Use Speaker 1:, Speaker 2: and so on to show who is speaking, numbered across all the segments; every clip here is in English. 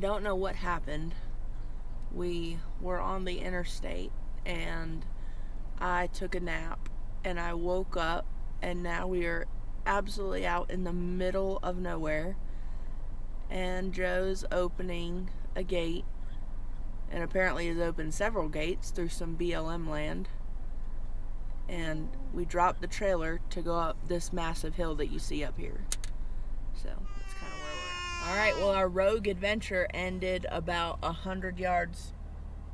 Speaker 1: don't know what happened. We were on the interstate and I took a nap and I woke up, and now we are absolutely out in the middle of nowhere, and Joe's opening a gate, and apparently has opened several gates through some BLM land, and we dropped the trailer to go up this massive hill that you see up here. So that's kind of where we're at. Alright, well, our rogue adventure ended about 100 yards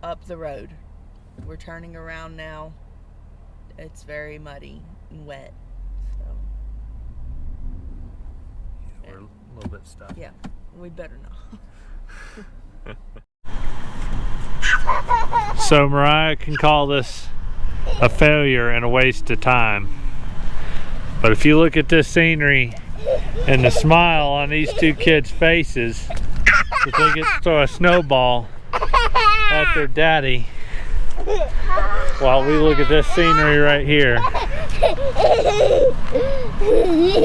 Speaker 1: up the road. We're turning around now. It's very muddy and wet. So
Speaker 2: yeah, we're a little bit stuck.
Speaker 1: Yeah, we better not.
Speaker 2: So Mariah can call this a failure and a waste of time. But if you look at this scenery and the smile on these two kids' faces, if they get to throw a snowball at their daddy, while we look at this scenery right here,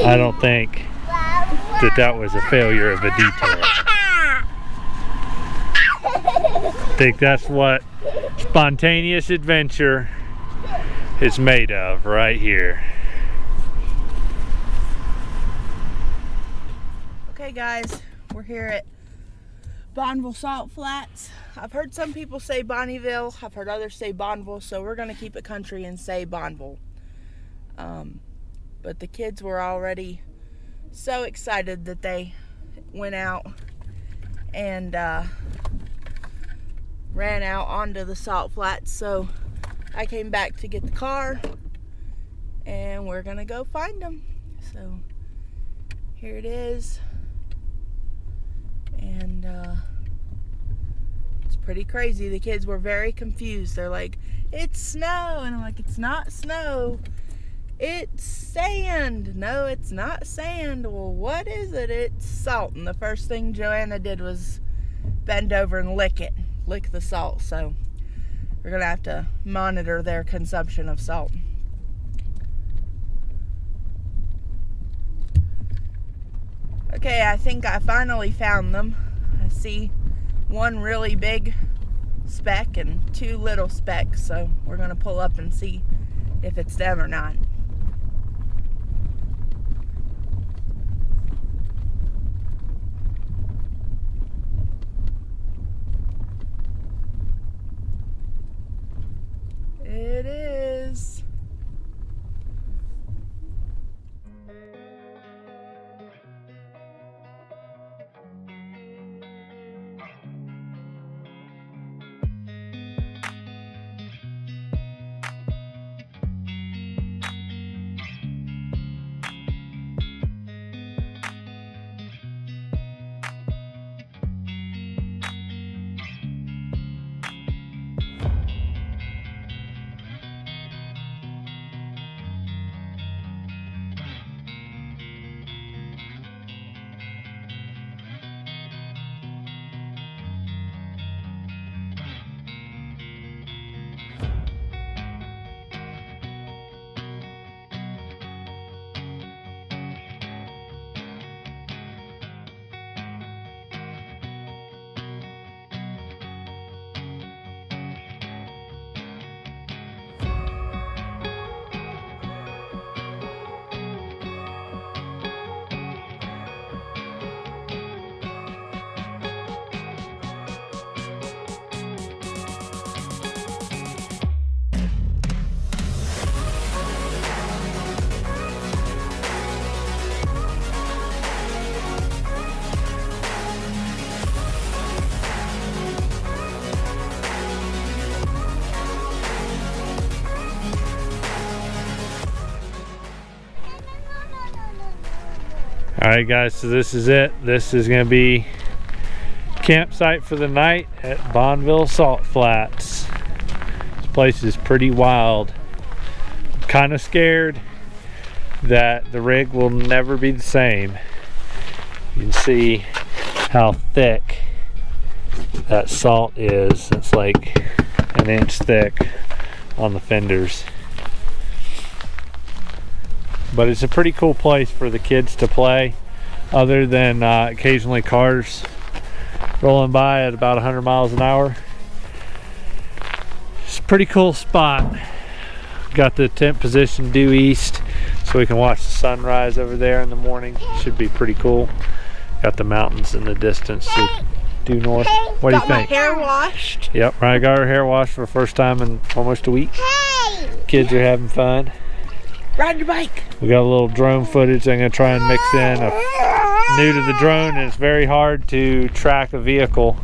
Speaker 2: I don't think that was a failure of a detail. I think that's what spontaneous adventure is made of right here.
Speaker 1: Okay guys, we're here at Bonneville Salt Flats. I've heard some people say Bonneville, I've heard others say Bonneville, so we're gonna keep it country and say Bonneville. But the kids were already so excited that they went out and ran out onto the salt flats, so I came back to get the car and we're gonna go find them. So here it is, and it's pretty crazy. The kids were very confused. They're like, it's snow, and I'm like, it's not snow, it's sand. No, it's not sand. Well, what is it? It's salt. And the first thing Joanna did was bend over and lick the salt. So we're gonna have to monitor their consumption of salt. Okay, I think I finally found them. I see one really big speck and two little specks, so we're gonna pull up and see if it's them or not. It is.
Speaker 2: Alright guys, so this is it. This is going to be campsite for the night at Bonneville Salt Flats. This place is pretty wild. I'm kind of scared that the rig will never be the same. You can see how thick that salt is. It's like an inch thick on the fenders. But it's a pretty cool place for the kids to play, other than occasionally cars rolling by at about 100 miles an hour. It's a pretty cool spot. Got the tent position due east, so we can watch the sunrise over there in the morning. Should be pretty cool. Got the mountains in the distance due north. What do you think?
Speaker 1: Got my hair washed.
Speaker 2: Yep, I got her hair washed for the first time in almost a week. Kids are having fun.
Speaker 1: Ride your bike.
Speaker 2: We got a little drone footage I'm gonna try and mix in. I'm new to the drone, and it's very hard to track a vehicle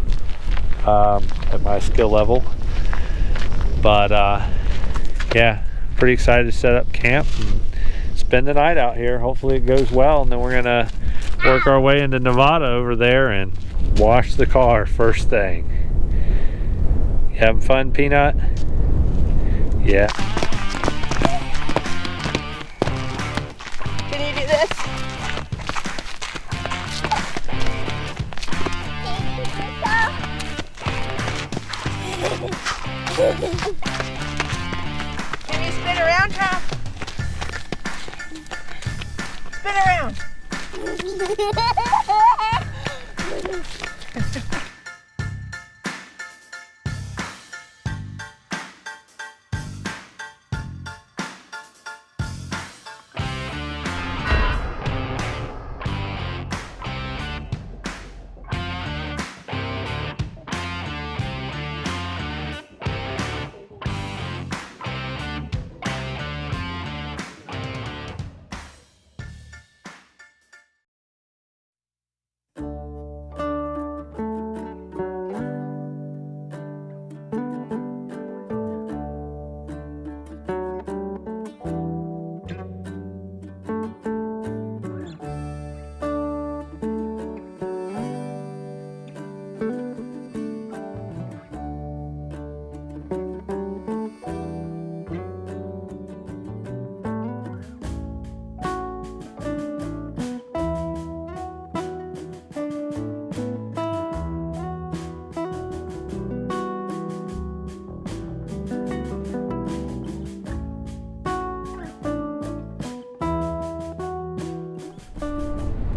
Speaker 2: at my skill level. But yeah, pretty excited to set up camp and spend the night out here. Hopefully it goes well, and then we're gonna work our way into Nevada over there and wash the car first thing. You having fun, Peanut? Yeah.
Speaker 1: Can you do this? Can you spin around, Tom? Spin around.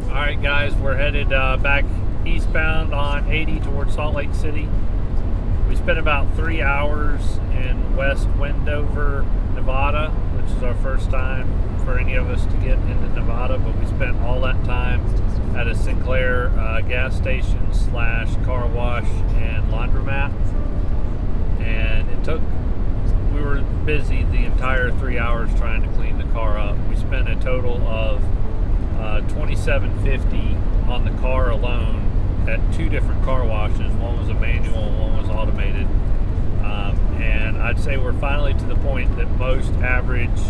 Speaker 2: Alright guys, we're headed back eastbound on 80 towards Salt Lake City. We spent about 3 hours in West Wendover, Nevada, which is our first time for any of us to get into Nevada, but we spent all that time at a Sinclair gas station / car wash and laundromat. And we were busy the entire 3 hours trying to clean the car up. We spent a total of $27.50 on the car alone at 2 different car washes. One was a manual and one was automated. And I'd say we're finally to the point that most average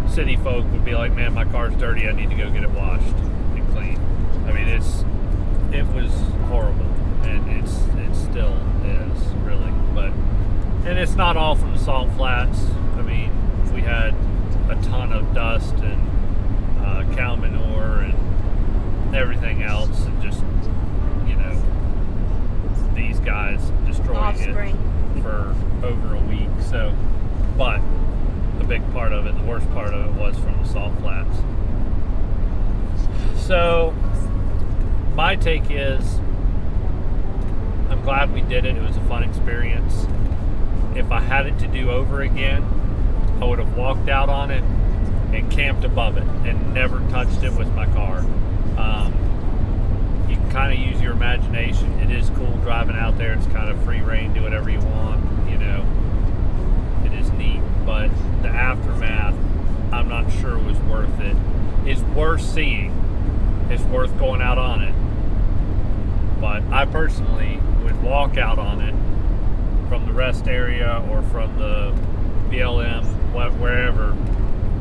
Speaker 2: city folk would be like, man, my car's dirty, I need to go get it washed and cleaned. I mean, it was horrible, and it still is, really. And it's not all from the salt flats. I mean, we had a ton of dust and cow manure and everything else, and just, you know, these guys destroying it for over a week. So, but the big part of it, the worst part of it, was from the salt flats. So my take is, I'm glad we did it. It was a fun experience. If I had it to do over again, I would have walked out on it and camped above it and never touched it with my car. You can kind of use your imagination. It is cool driving out there. It's kind of free reign, do whatever you want, you know. It is neat, but the aftermath, I'm not sure was worth it. It's worth seeing. It's worth going out on it. But I personally would walk out on it from the rest area or from the BLM, wherever,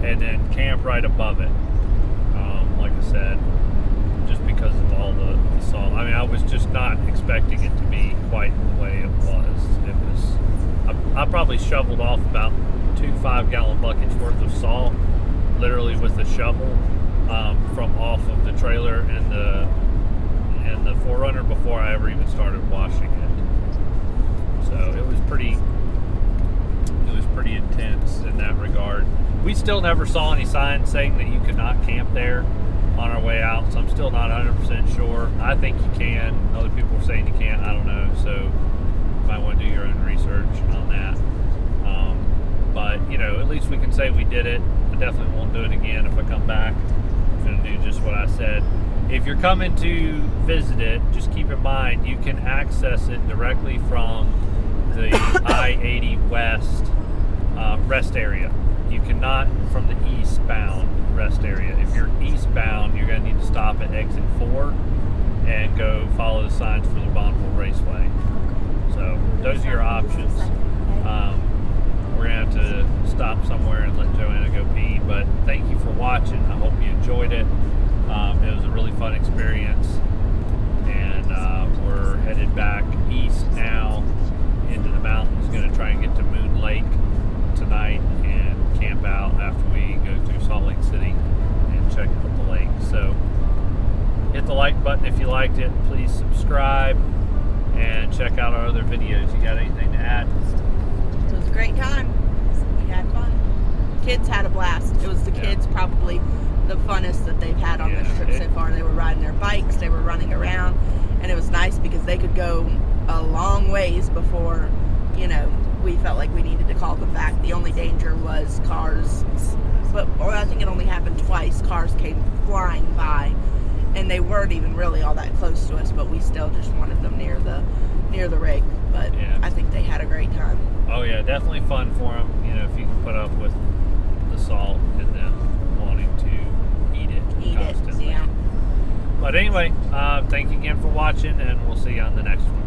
Speaker 2: and then camp right above it. Like I said, just because of all the salt. I mean, I was just not expecting it to be quite the way it was. I probably shoveled off about 2 5-gallon buckets worth of salt, literally with a shovel, from off of the trailer and the 4runner before I ever even started washing it. So it was pretty intense in that regard. We still never saw any signs saying that you could not camp there. on our way out, so I'm still not 100% sure. I think you can. Other people are saying you can't. I don't know. So you might want to do your own research on that. But you know, at least we can say we did it. I definitely won't do it again if I come back. I'm going to do just what I said. If you're coming to visit it, just keep in mind you can access it directly from the I-80 West rest area. You cannot from the eastbound rest area. If you're eastbound, you're going to need to stop at exit 4 and go follow the signs for the Bonneville Raceway. So those are your options. We're going to have to stop somewhere and let Joanna go pee, but thank you for watching. I hope you enjoyed it. It was a really fun experience, and we're headed back east now into the mountains. Going to try and get to Moon Lake tonight and camp out after we go through Salt Lake City and check out the lake. So hit the like button if you liked it. Please subscribe and check out our other videos. You got anything to add?
Speaker 1: It was a great time. We had fun. Kids had a blast. It was the kids probably the funnest that they've had on this trip so far. They were riding their bikes, they were running around, and it was nice because they could go a long ways before, you know, we felt like we needed to call them back. The only danger was cars, or I think it only happened twice. Cars came flying by, and they weren't even really all that close to us, but we still just wanted them near the rig. But I think they had a great time.
Speaker 2: Oh yeah, definitely fun for them. You know, if you can put up with the salt and then wanting to eat it constantly.
Speaker 1: Yeah.
Speaker 2: But anyway, thank you again for watching, and we'll see you on the next one.